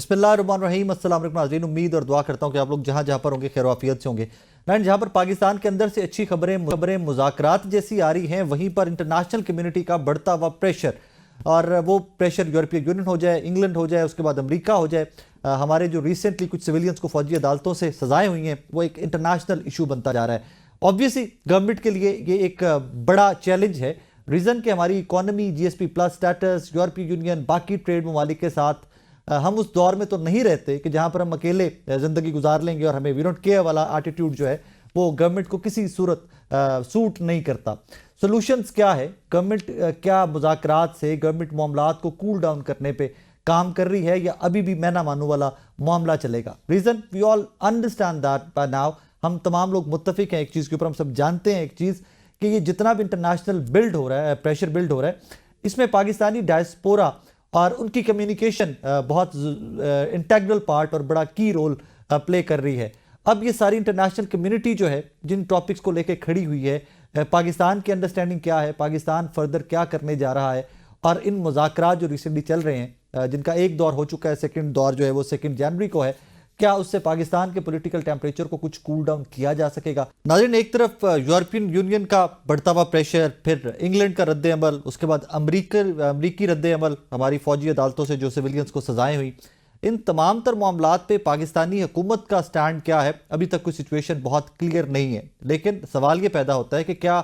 बिस्मिल्लाहिर्रहमानिर्रहीम। अस्सलाम वालेकुम नाज़रीन, उम्मीद और दुआ करता हूँ कि आप लोग जहाँ जहाँ पर होंगे खैर आफियत से होंगे। नाइन, जहाँ पर पाकिस्तान के अंदर से अच्छी खबरें मुज़ाकरात जैसी आ रही हैं, वहीं पर इंटरनेशनल कम्युनिटी का बढ़ता हुआ प्रेशर, और वो प्रेशर यूरोपियन यूनियन हो जाए, इंग्लैंड हो जाए, उसके बाद अमेरिका हो जाए, हमारे जो रिसेंटली कुछ सिविलियंस को फौजी अदालतों से सजाएं हुई हैं, वो एक इंटरनेशनल इशू बनता जा रहा है। ऑब्वियसली गवर्नमेंट के लिए ये एक बड़ा चैलेंज है। रीज़न कि हमारी इकॉनमी, GSP प्लस स्टेटस, यूरोपीय यूनियन, बाकी ट्रेड ममालिक के साथ हम उस दौर में तो नहीं रहते कि जहां पर हम अकेले ज़िंदगी गुजार लेंगे, और हमें वी डोंट केयर वाला एटीट्यूड जो है वो गवर्नमेंट को किसी सूरत सूट नहीं करता। सॉल्यूशंस क्या है? गवर्नमेंट क्या मुज़ाकरात से गवर्नमेंट मामलात को कूल डाउन करने पे काम कर रही है, या अभी भी मैं ना मानू वाला मामला चलेगा? Reason we all understand that by now. हम तमाम लोग मुत्तफिक हैं एक चीज़ के ऊपर, हम सब जानते हैं एक चीज़ कि ये जितना भी इंटरनेशनल बिल्ड हो रहा है, प्रेशर बिल्ड हो रहा है, इसमें पाकिस्तानी डायस्पोरा और उनकी कम्युनिकेशन बहुत इंटेग्रल पार्ट और बड़ा की रोल प्ले कर रही है। अब ये सारी इंटरनेशनल कम्युनिटी जो है जिन टॉपिक्स को लेकर खड़ी हुई है, पाकिस्तान की अंडरस्टैंडिंग क्या है, पाकिस्तान फर्दर क्या करने जा रहा है, और इन मुज़ाकरात जो रिसेंटली चल रहे हैं, जिनका एक दौर हो चुका है, सेकंड दौर जो है वो 2 जनवरी को है, क्या उससे पाकिस्तान के पॉलिटिकल टेम्परेचर को कुछ कूल डाउन किया जा सकेगा? नाज़रीन, एक तरफ यूरोपियन यूनियन का बढ़ता हुआ प्रेशर, फिर इंग्लैंड का रद्द अमल, उसके बाद अमरीकी रद्द अमल, हमारी फौजी अदालतों से जो सिविलियंस को सजाएं हुई, इन तमाम तर मामलात पे पाकिस्तानी हुकूमत का स्टैंड क्या है? अभी तक कोई सिचुएशन बहुत क्लियर नहीं है, लेकिन सवाल ये पैदा होता है कि क्या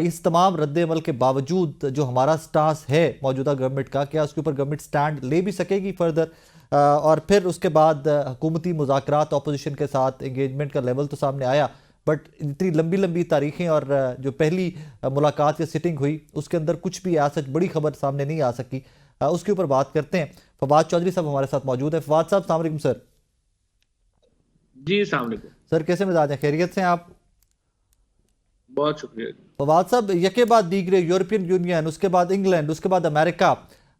इस तमाम रद्द अमल के बावजूद जो हमारा स्टांस है मौजूदा गवर्नमेंट का, क्या उसके ऊपर गवर्नमेंट स्टैंड ले भी सकेगी फर्दर? और फिर उसके बाद हुकूमती मुज़ाकरात, अपोजिशन के साथ एंगेजमेंट का लेवल तो सामने आया, बट इतनी लंबी लंबी तारीखें और जो पहली मुलाकात या सिटिंग हुई उसके अंदर कुछ भी आज सच बड़ी खबर सामने नहीं आ सकी। उसके ऊपर बात करते हैं। फवाद चौधरी साहब हमारे साथ मौजूद है। फवाद साहब, अस्सलाम वालेकुम सर। जी अस्सलाम वालेकुम सर, कैसे मिजाज हैं? खैरियत से हैं आप? बहुत शुक्रिया। फवाद साहब, यके बाद दीगरे यूरोपियन यूनियन, उसके बाद इंग्लैंड, उसके बाद अमेरिका,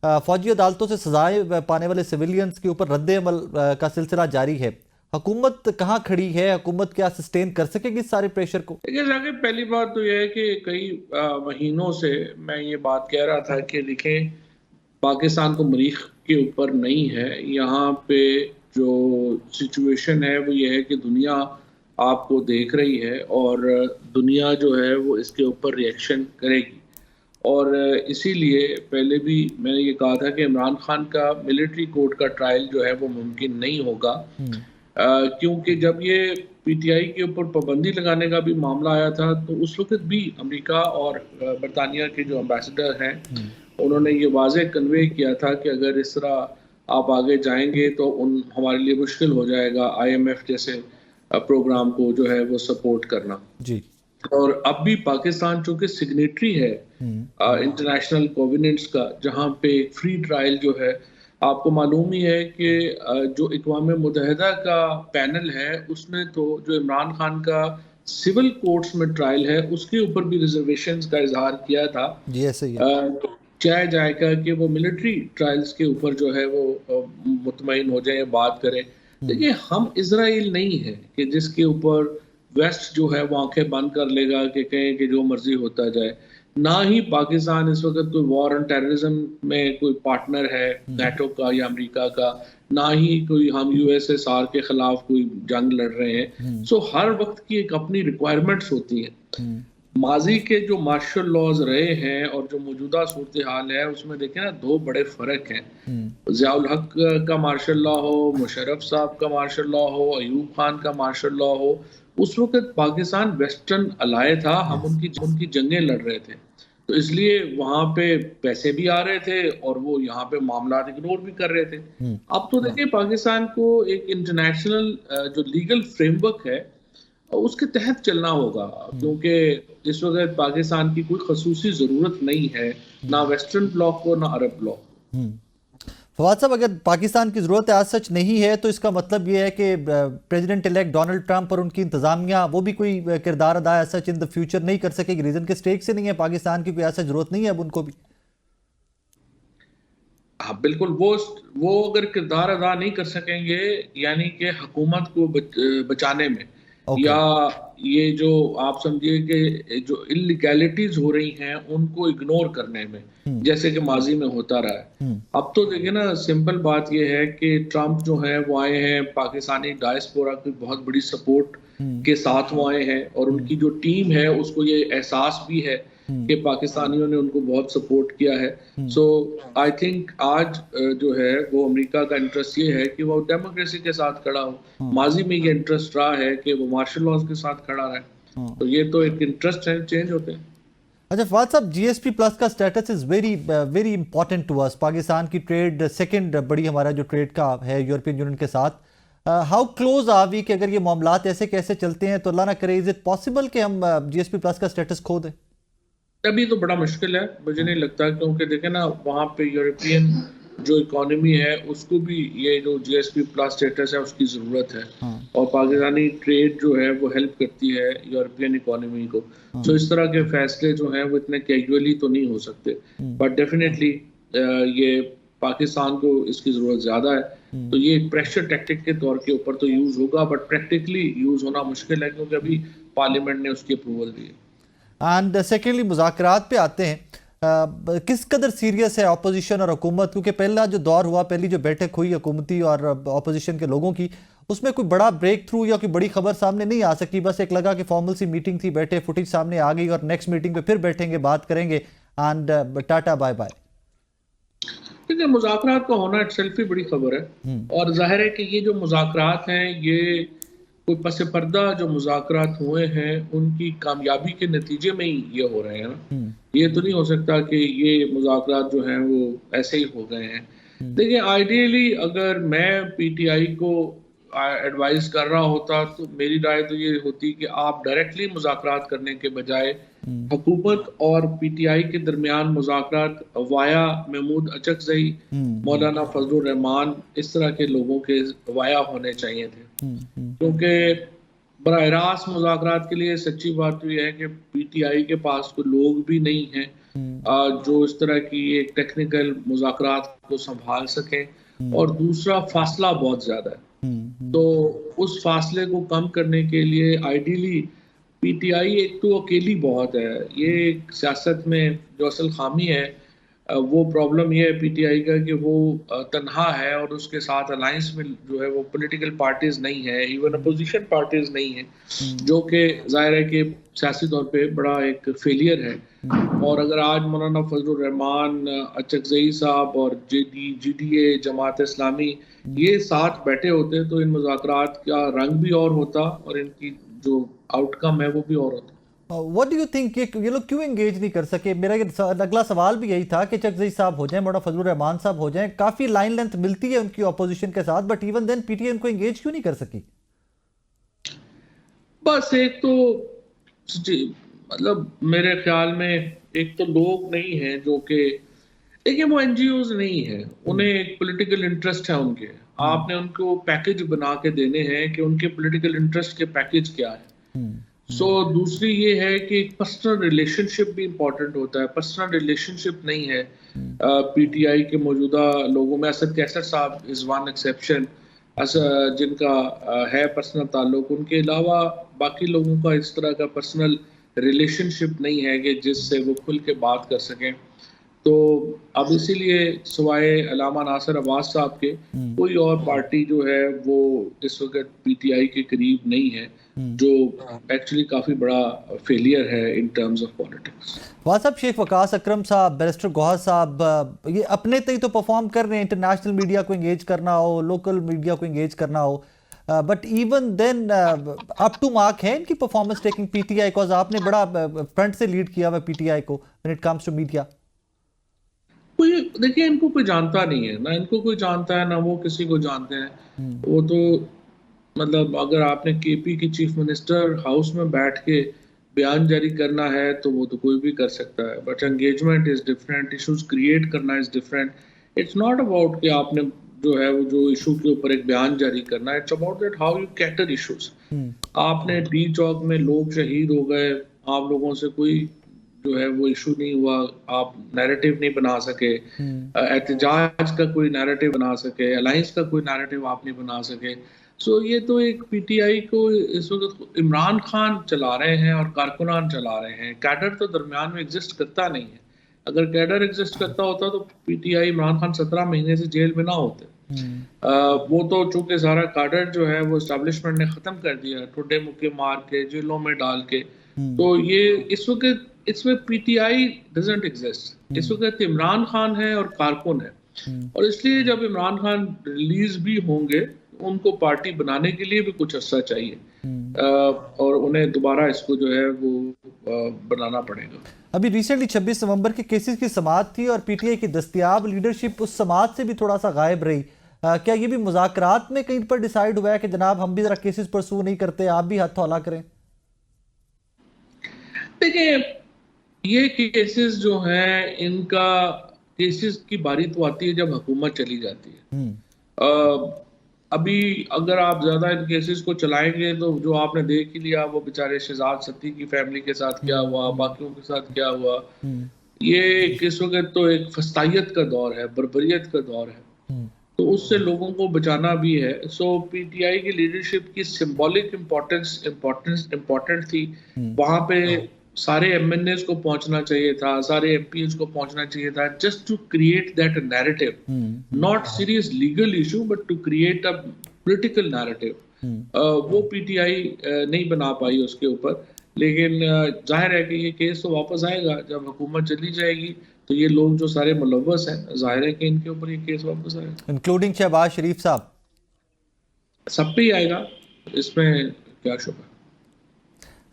फौजी अदालतों से सजाएं पाने वाले सिविलियंस के ऊपर रद्द अमल का सिलसिला जारी है। हुकूमत कहाँ खड़ी है? हुकूमत क्या सस्टेन कर सकेगी इस सारे प्रेशर को? देखिए जाके पहली बात तो यह है कि कई महीनों से मैं ये बात कह रहा था कि देखें, पाकिस्तान को मरीख के ऊपर नहीं है। यहाँ पे जो सिचुएशन है वो ये है कि दुनिया आपको देख रही है और दुनिया जो है वो इसके ऊपर रिएक्शन करेगी। और इसीलिए पहले भी मैंने ये कहा था कि इमरान खान का मिलिट्री कोर्ट का ट्रायल जो है वो मुमकिन नहीं होगा, क्योंकि जब ये PTI के ऊपर पाबंदी लगाने का भी मामला आया था तो उस वक्त भी अमेरिका और बरतानिया के जो एम्बेसडर हैं उन्होंने ये वाज़े कन्वे किया था कि अगर इस तरह आप आगे जाएंगे तो हमारे लिए मुश्किल हो जाएगा IMF जैसे प्रोग्राम को जो है वो सपोर्ट करना। जी। और अब भी पाकिस्तान चूंकि सिग्नेटरी है इंटरनेशनल कोवेनेंट्स का, जहां पे फ्री ट्रायल जो है, आपको मालूम ही है कि जो अक़वाम मुत्तहिदा का पैनल है उसने तो जो इमरान खान का सिविल कोर्ट्स में ट्रायल है उसके ऊपर भी रिजर्वेशंस का इजहार किया था। जी, ऐसे ही है। चाहे जाएगा कि वो मिलिट्री ट्रायल्स के ऊपर जो है वो मुतमईन हो जाए, बात करें। देखिए, हम इजराइल नहीं है कि जिसके ऊपर वेस्ट जो है वो आंखें बंद कर लेगा कि कहें कि जो मर्जी होता जाए। ना ही पाकिस्तान इस वक्त कोई वॉर ऑन टेररिज्म में कोई पार्टनर है नेटो का या अमेरिका का, ना ही कोई हम USSR के खिलाफ कोई जंग लड़ रहे हैं। सो हर वक्त की एक अपनी रिक्वायरमेंट्स होती हैं। माजी के जो मार्शल लॉज रहे हैं और जो मौजूदा सूरत हाल है उसमें देखें ना, 2 बड़े फर्क हैं। ज़ियाउल हक का मार्शल लॉ हो, मुशर्रफ साहब का मार्शल लॉ हो, अयूब खान का मार्शल लॉ हो, उस वक्त पाकिस्तान वेस्टर्न अलाय था, हम उनकी जंगें लड़ रहे थे, तो इसलिए वहां पे पैसे भी आ रहे थे और वो यहाँ पे मामला इग्नोर भी कर रहे थे। अब तो देखिए, पाकिस्तान को एक इंटरनेशनल जो लीगल फ्रेमवर्क है उसके तहत चलना होगा, क्योंकि इस वक्त पाकिस्तान की कोई खसूसी जरूरत नहीं है, ना वेस्टर्न ब्लॉक को ना अरब ब्लॉक को। फवाद साहब, अगर पाकिस्तान की ज़रूरत आज सच नहीं है तो इसका मतलब ये है कि प्रेसिडेंट इलेक्ट डोनाल्ड ट्रंप और उनकी इंतज़ामिया वो भी कोई किरदार अदा सच इन द फ्यूचर नहीं कर सकेगी? रीज़न के स्टेक से नहीं है पाकिस्तान की, कोई ऐसा ज़रूरत नहीं है अब उनको भी? हाँ बिल्कुल, वो अगर किरदार अदा नहीं कर सकेंगे, यानी कि हुकूमत को बचाने में, ओके। या ये जो आप समझिए कि जो इलीगैलिटीज हो रही हैं उनको इग्नोर करने में, हम्म। जैसे कि माजी में होता रहा है। हम्म। अब तो देखिए ना, सिंपल बात ये है कि ट्रम्प जो है वो आए हैं पाकिस्तानी डायस्पोरा की बहुत बड़ी सपोर्ट हम्म। के साथ वो आए हैं, और हम्म। उनकी जो टीम है उसको ये एहसास भी है हम्म। कि पाकिस्तानियों ने उनको बहुत सपोर्ट किया है। हम्म। सो आई थिंक आज जो है वो अमेरिका का इंटरेस्ट ये है कि वो डेमोक्रेसी के साथ खड़ा हो। हम्म। माजी में ये इंटरेस्ट रहा है कि वो मार्शल लॉज के साथ खड़ा रहे। हम्म। तो ये तो एक इंटरेस्ट है, चेंज होते हैं। अच्छा फवाद साहब, जीएसपी प्लस का status is very very important to us. Pakistan की ट्रेड सेकंड बड़ी हमारा जो ट्रेड का है यूरोपियन यूनियन के साथ। हाउ क्लोज आर वी कि अगर ये मामलात ऐसे कैसे चलते हैं तो अल्लाह ना करे, इज इट पॉसिबल कि हम जीएसपी प्लस का स्टेटस खो दें? अभी तो बड़ा मुश्किल है, मुझे नहीं लगता, क्योंकि देखें ना, वहाँ पे यूरोपियन जो इकोनॉमी है उसको भी ये जो जीएसपी प्लस स्टेटस है उसकी ज़रूरत है। हाँ। और पाकिस्तानी ट्रेड जो है वो हेल्प करती है यूरोपियन इकोनॉमी को। हाँ। सो इस तरह के फैसले जो हैं वो इतने कैजुअली तो नहीं हो सकते, हम्म। बट डेफिनेटली ये पाकिस्तान को इसकी ज़रूरत ज़्यादा है। हम्म। तो ये एक प्रेशर टैक्टिक के तौर के ऊपर तो यूज़ होगा, बट प्रैक्टिकली यूज़ होना मुश्किल है, क्योंकि अभी पार्लियामेंट ने उसकी अप्रूवल दी है। एंड सेकेंडली मुज़ाकरात पे आते हैं। किस कदर सीरियस है अपोजिशन और हुकूमत? क्योंकि पहला जो दौर हुआ, पहली जो बैठक हुई हुकूमती और अपोजिशन के लोगों की, उसमें कोई बड़ा ब्रेक थ्रू या कोई बड़ी खबर सामने नहीं आ सकी। बस एक लगा कि फॉर्मल सी मीटिंग थी, बैठे, फुटेज सामने आ गई और नेक्स्ट मीटिंग पे फिर बैठेंगे, बात करेंगे एंड टाटा बाय बाय। देखिए, मुज़ाकरात का होना इटसेल्फ ही बड़ी खबर है। हम्म। और ज़ाहिर है कि ये जो मुज़ाकरात हैं, ये कोई पस पर्दा जो मुज़ाकरात हुए हैं उनकी कामयाबी के नतीजे में ही ये हो रहे हैं ना। हम्म। ये तो नहीं हो सकता कि ये मुज़ाकरात जो हैं वो ऐसे ही हो गए हैं। हम्म। देखिए, आइडियली अगर मैं पीटीआई को एडवाइस कर रहा होता तो मेरी राय तो ये होती कि आप डायरेक्टली मुज़ाकरात करने के बजाय हम्म। हुकूमत और पीटीआई के दरमियान मुज़ाकरात वाया महमूद अचकज़ई, हम्म। मौलाना फजलुर रहमान, इस तरह के लोगों के वाया होने चाहिए थे। हम्म। क्योंकि बराह रास्त मुज़ाकरात के लिए सच्ची बात तो ये है कि पीटीआई के पास कोई लोग भी नहीं हैं हम्म। जो इस तरह की एक टेक्निकल मुज़ाकरात को संभाल सकें। हम्म। और दूसरा, फासला बहुत ज़्यादा है। हम्म। तो उस फासले को कम करने के लिए आइडियली पीटीआई एक तो अकेली बहुत है। ये एक सियासत में जो असल खामी है, वो प्रॉब्लम ये है पीटीआई का कि वो तन्हा है, और उसके साथ अलायंस में जो है वो पॉलिटिकल पार्टीज नहीं है, इवन अपोजिशन पार्टीज नहीं है, जो कि जाहिर है कि सियासी तौर पे बड़ा एक फेलियर है। और अगर आज मौलाना फजलुर रहमान, अचकज़ई साहब और जीडीए, जमात इस्लामी, ये साथ बैठे होते तो इन मुज़ाकरात का रंग भी और होता और इनकी जो आउटकम है वो भी और होता। व्हाट डू यू थिंक ये लोग क्यों एंगेज नहीं कर सके? मेरा अगला सवाल भी यही था कि चकज़ई साहब हो जाएं, मौलाना फजलुर रहमान साहब हो जाएं, काफी लाइन लेंथ मिलती है उनकी ऑपोजिशन के साथ, बट इवन देन पीटीआई उनको एंगेज क्यों नहीं कर सकी? बस एक तो मतलब मेरे ख्याल में एक तो लोग नहीं हैं जो कि, देखिए, वो एनजीओज नहीं है, उन्हें एक पॉलिटिकल इंटरेस्ट है उनके। आपने उनको पैकेज बना के देने हैं कि उनके पॉलिटिकल इंटरेस्ट के पैकेज क्या है। सो दूसरी ये है कि पर्सनल रिलेशनशिप भी इम्पोर्टेंट होता है। पर्सनल रिलेशनशिप नहीं है पीटीआई के मौजूदा लोगों में। असद कैसर साहब इज़ वन एक्सेप्शन, जिनका है पर्सनल ताल्लुक। उनके अलावा बाकी लोगों का इस तरह का पर्सनल रिलेशनशिप नहीं है कि जिससे वो खुल के बात कर सकें। तो अब इसीलिए सिवाय अलामा नासिर अब्बास साहब के कोई और पार्टी जो है वो इस वक्त पीटीआई के करीब नहीं है, जो एक्चुअली काफ़ी बड़ा फेलियर है in terms of politics. Fawad साहब, शेख वकास अकरम साहब, बैरिस्टर गौहर साहब, ये अपने तक तो परफॉर्म कर रहे हैं, इंटरनेशनल मीडिया को एंगेज करना हो, लोकल मीडिया को एंगेज करना हो, but even then up to mark है इनकी परफॉर्मेंस टेकिंग पीटीआई? बिकॉज आपने बड़ा फ्रंट से लीड किया हुआ पीटीआई को when it comes to media. कोई, देखिए, इनको कोई जानता नहीं है ना, इनको कोई जानता है ना वो किसी को जानते हैं। वो तो मतलब अगर आपने केपी की चीफ मिनिस्टर हाउस में बैठ के बयान जारी करना है तो वो तो कोई भी कर सकता है, but engagement is different, issues create करना is different. It's not about कि आपने जो है वो जो इशू के ऊपर एक बयान जारी करना है, it's about that how you cater issues. आपने डी चौक में लोग शहीद हो गए, आप लोगों से कोई जो है वो इशू नहीं हुआ, आप नैरेटिव नहीं बना सके, एहतजाज का कोई नैरेटिव बना सके, अलायंस का कोई नैरेटिव आप नहीं बना सके। सो ये तो एक पीटीआई को इस वक्त इमरान खान चला रहे हैं और कारकुनान चला रहे हैं। कैडर तो दरमियान में एग्जिस्ट करता नहीं है। अगर कैडर एग्जिस्ट करता होता तो पीटीआई इमरान खान 17 महीने से जेल में ना होते। वो तो चूंकि सारा कैडर जो है वो एस्टेब्लिशमेंट ने खत्म कर दिया, ठुड्डे मुक्के मार के जेलों में डाल के। तो ये इस वक्त इसमें पीटीआई डजंट एग्जिस्ट। इस वक्त इमरान खान है और कारकुन है, और इसलिए जब इमरान खान रिलीज भी होंगे उनको पार्टी बनाने के लिए भी कुछ अर्सा चाहिए, और उन्हें दोबारा इसको जो है वो बनाना पड़ेगा। अभी रिसेंटली 26 नवंबर के केसेस की समाअत थी और पीटीआई की दस्तयाब लीडरशिप उस समाअत से भी थोड़ा सा गायब रही। क्या ये भी मुज़ाकरात में कहीं पर डिसाइड हुआ है कि जनाब हम भी जरा केसेस परसू नहीं करते, आप भी हाथ हौला करें? देखिए, ये केसेस जो हैं इनका केसेस की बारी तो आती है जब हुकूमत चली जाती है। अभी अगर आप ज्यादा इन केसेस को चलाएंगे तो जो आपने देख ही लिया वो बेचारे शहजाद सत्ती की फैमिली के साथ क्या हुआ, बाकियों के साथ क्या हुआ। ये इस वक्त तो एक फस्तायत का दौर है, बर्बरियत का दौर है, तो उससे लोगों को बचाना भी है। सो पीटीआई की लीडरशिप की सिंबॉलिक इम्पोर्टेंट थी। वहां पे सारे एमएनएस को पहुंचना चाहिए था, सारे एमपीएस को पहुंचना चाहिए था, just to create that narrative, not serious legal issue but to create a political narrative. वो पीटीआई नहीं बना पाई उसके ऊपर। लेकिन जाहिर है कि ये केस तो वापस आएगा जब हुकूमत चली जाएगी, तो ये लोग जो सारे मुलव्वस हैं जाहिर है कि इनके ऊपर ये केस वापस आएगा, इंक्लूडिंग शहबाज शरीफ साहब। सब पे ही आएगा, इसमें क्या शुबा।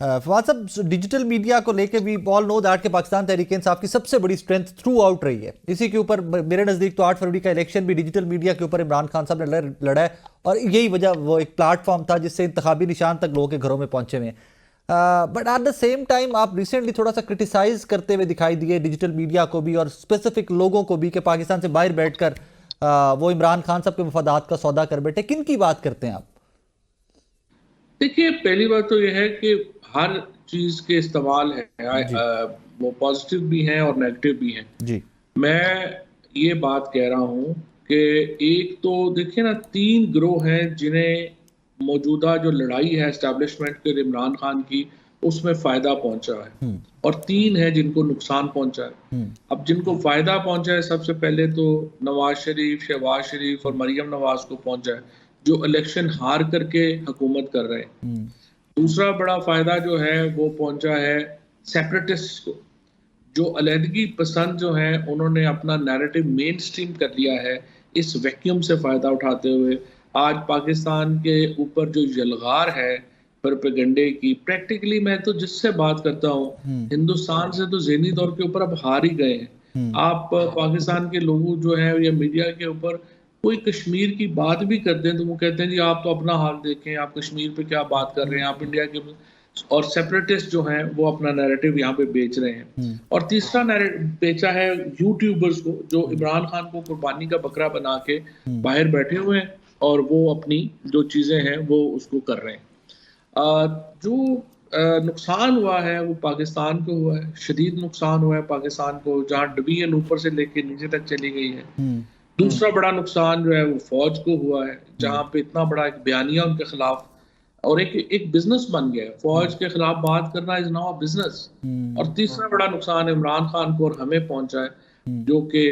फवाद साहब, डिजिटल मीडिया को लेके भी ऑल नो दैट कि पाकिस्तान तहरीक-ए-इंसाफ की सबसे बड़ी स्ट्रेंथ थ्रू आउट रही है। इसी के ऊपर मेरे नज़दीक तो 8 फरवरी का इलेक्शन भी डिजिटल मीडिया के ऊपर इमरान खान साहब ने लड़ा है, और यही वजह वो एक प्लेटफॉर्म था जिससे इंतखाबी निशान तक लोगों के घरों में पहुंचे हुए हैं। But at the same time आप रिसेंटली थोड़ा सा क्रिटिसाइज करते हुए दिखाई दिए डिजिटल मीडिया को भी और स्पेसिफिक लोगों को भी कि पाकिस्तान से बाहर बैठकर वो इमरान खान साहब के मफादात का सौदा कर बैठे। किन की बात करते हैं आप? देखिए, पहली बात तो यह है कि हर चीज के इस्तेमाल है, वो पॉजिटिव भी हैं और नेगेटिव भी हैं जी। मैं ये बात कह रहा हूँ कि एक तो देखिए ना, 3 गिरोह हैं जिन्हें मौजूदा जो लड़ाई है एस्टेब्लिशमेंट के इमरान खान की उसमें फायदा पहुंचा है, और 3 है जिनको नुकसान पहुंचा है। अब जिनको फायदा पहुंचा है, सबसे पहले तो नवाज शरीफ, शहबाज शरीफ और मरियम नवाज को पहुंचा है, जो इलेक्शन हार करके हुकूमत कर रहे हैं। दूसरा बड़ा फायदा जो है वो पहुंचा है सेपरेटिस्ट को, जो अलहदगी पसंद जो है उन्होंने अपना नैरेटिव मेन स्ट्रीम कर लिया है। इस वैक्यूम से फायदा उठाते हुए आज पाकिस्तान के ऊपर जो यलगार है प्रोपेगेंडे की, प्रैक्टिकली मैं तो जिससे बात करता हूँ हिंदुस्तान से तो ज़हनी तौर के ऊपर अब हार ही गए हैं। आप पाकिस्तान के लोगों जो है या मीडिया के ऊपर कोई कश्मीर की बात भी करते हैं तो वो कहते हैं जी आप तो अपना हाल देखें, आप कश्मीर पे क्या बात कर रहे हैं, आप इंडिया के। और सेपरेटिस्ट जो हैं वो अपना नैरेटिव यहाँ पे बेच रहे हैं। और तीसरा नैरेटिव बेचा है यूट्यूबर्स को, जो इमरान खान को कुर्बानी का बकरा बना के बाहर बैठे हुए हैं और वो अपनी जो चीजें हैं वो उसको कर रहे हैं। जो नुकसान हुआ है वो पाकिस्तान को हुआ है, शदीद नुकसान हुआ है पाकिस्तान को, जहाँ डिवीजन ऊपर से लेके नीचे तक चली गई है। दूसरा बड़ा नुकसान जो है वो फौज को हुआ है, जहाँ पे इतना बड़ा एक बयानिया उनके खिलाफ और एक बिजनेस बन गया है। फौज के खिलाफ बात करना इज नाउ बिजनेस। और तीसरा बड़ा नुकसान इमरान खान को और हमें पहुंचा है, जो कि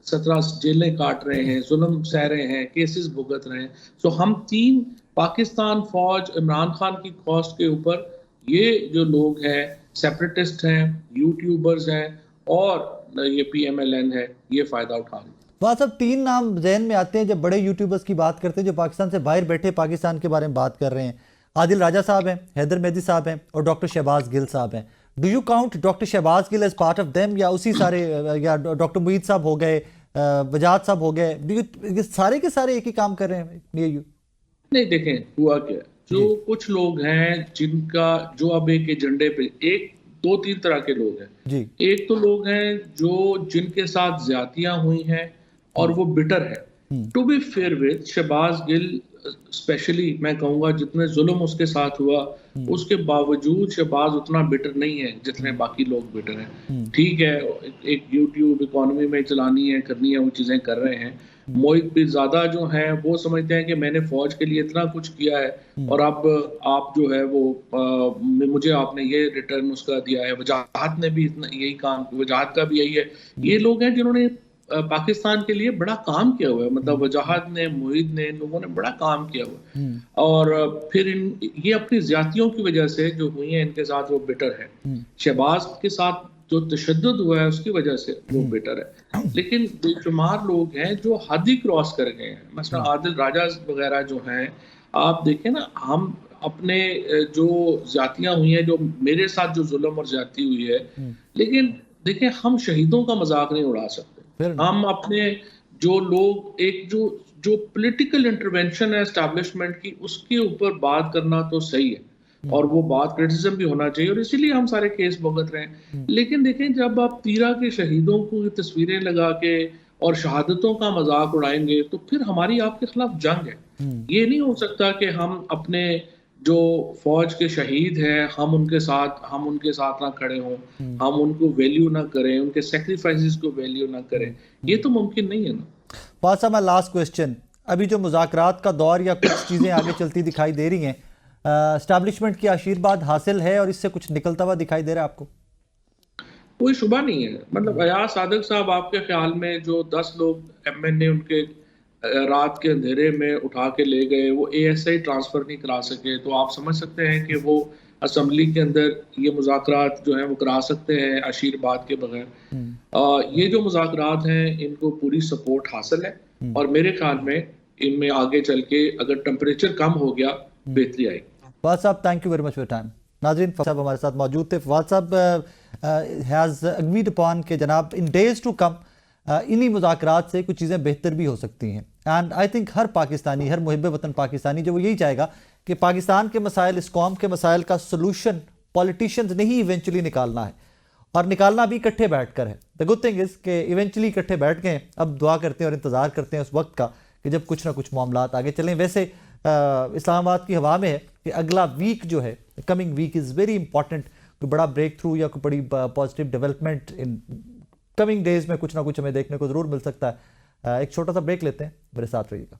17 जेलें काट रहे हैं, जुल्म सह रहे हैं, केसेस भुगत रहे हैं। सो हम 3 पाकिस्तान, फौज, इमरान खान की कॉस्ट के ऊपर ये जो लोग हैं, सेपरेटिस्ट हैं, यूट्यूबर्स हैं और ये PMLN है, ये फायदा उठा रहे हैं। वहाँ सब 3 नाम जहन में आते हैं जब बड़े यूट्यूबर्स की बात करते हैं जो पाकिस्तान से बाहर बैठे पाकिस्तान के बारे में बात कर रहे हैं। आदिल राजा साहब हैं, हैदर मेहदी साहब हैं और डॉक्टर शहबाज गिल साहब हैं। Do you count doctor Shahbaz Gill as part of them, या उसी सारे, या डॉक्टर मुईद साहब हो गए, वजाद साहब हो गए, ये सारे के सारे एक ही काम कर रहे हैं? नहीं, देखें हुआ क्या, जो कुछ लोग हैं जिनका जो अब एक एजेंडे पे, एक 2-3 तरह के लोग हैं जी। एक तो लोग हैं जो जिनके साथ ज्यादतियां हुई हैं और वो बिटर है। To be fair with Shahbaz Gill specially, मैं कहूंगा जितने जुल्म उसके साथ हुआ उसके बावजूद शहबाज उतना बिटर नहीं है जितने बाकी लोग बिटर हैं। ठीक है, एक यूट्यूब इकोनॉमी में चलानी है, करनी है, वो चीजें कर रहे हैं, मोहित पीरजादा जो हैं वो समझते हैं कि मैंने फौज के लिए इतना कुछ किया है और अब आप जो है वो मुझे आपने ये रिटर्न उसका दिया है। वजाहत ने भी इतना यही काम, वजाहत का भी यही है। ये लोग हैं जिन्होंने पाकिस्तान के लिए बड़ा काम किया हुआ है, मतलब वजाहत ने, मोहित ने, इन लोगों ने बड़ा काम किया हुआ है। और फिर ये अपनी ज्यादतियों की वजह से जो हुई है इनके साथ वो बेटर है। शहबाज के साथ जो तशद्दुद हुआ है उसकी वजह से वो बेटर है। लेकिन बेशुमार लोग हैं जो हद ही क्रॉस कर गए हैं। मसलन आदिल राजा वगैरह जो हैं, आप देखें ना, हम अपने जो ज्यादतियां हुई हैं, जो मेरे साथ जो जुल्म और ज्यादती हुई है, लेकिन देखें हम शहीदों का मजाक नहीं उड़ा सकते। हम अपने जो लोग एक जो जो पॉलिटिकल इंटरवेंशन है एस्टैब्लिशमेंट की, उसके ऊपर बात करना तो सही है और वो बात क्रिटिसिज्म भी होना चाहिए और इसीलिए हम सारे केस भुगत रहे हैं। लेकिन देखें, जब आप तीरा के शहीदों को तस्वीरें लगा के और शहादतों का मजाक उड़ाएंगे तो फिर हमारी आपके खिलाफ जंग है। ये नहीं हो सकता कि हम अपने जो फौज के शहीद हैं हम उनके साथ ना खड़े हों, हम उनको वैल्यू ना करें, उनके सेक्रीफाइसेस को वैल्यू ना करें। ये तो मुमकिन नहीं है ना। पास साहब, लास्ट क्वेश्चन, अभी जो मुज़ाकरात का दौर या कुछ चीज़ें आगे चलती दिखाई दे रही हैं, एस्टैब्लिशमेंट की आशीर्वाद हासिल है और इससे कुछ निकलता हुआ दिखाई दे रहा है आपको? कोई शुबा नहीं है। मतलब अयाज सादिक साहब, आपके ख्याल में जो 10 लोग एमएनए उनके रात के अंधेरे में उठा के ले गए, वो एएसआई ट्रांसफर नहीं करा सके, तो आप समझ सकते हैं कि वो असेंबली के अंदर ये मुज़ाकरात जो हैं वो करा सकते हैं आशीर्वाद के बगैर। ये जो मुज़ाकरात हैं इनको पूरी सपोर्ट हासिल है और मेरे ख्याल में इनमें आगे चल के अगर टेम्परेचर कम हो गया बेहतरी आएगी। फवाद साहब, thank you very much for time. नाज़रीन, फवाद साहब हमारे साथ मौजूद थे। फवाद साहब हैज़ अग्रीड अपॉन के जनाब इन डेज टू कम इन्हीं मुज़ाकरात से कुछ चीज़ें बेहतर भी हो सकती हैं। एंड आई थिंक हर पाकिस्तानी, हर मुहिब वतन पाकिस्तानी जो वो यही चाहेगा कि पाकिस्तान के मसाइल, इस कौम के मसाइल का सोल्यूशन पॉलिटिशियंस ने ही इवेंचुअली निकालना है और निकालना भी इकट्ठे बैठ कर है। द गुड थिंग इज़ कि इवेंचुअली इकट्ठे बैठ गए। अब दुआ करते हैं और इंतज़ार करते हैं उस वक्त का कि जब कुछ ना कुछ मामलात आगे चलें। वैसे इस्लामाबाद की हवा में है कि अगला वीक जो है, coming week is very important. कोई बड़ा ब्रेक थ्रू या कोई बड़ी positive development in coming days में कुछ ना कुछ हमें देखने को ज़रूर मिल सकता है। एक छोटा सा ब्रेक लेते हैं, मेरे साथ रहिएगा।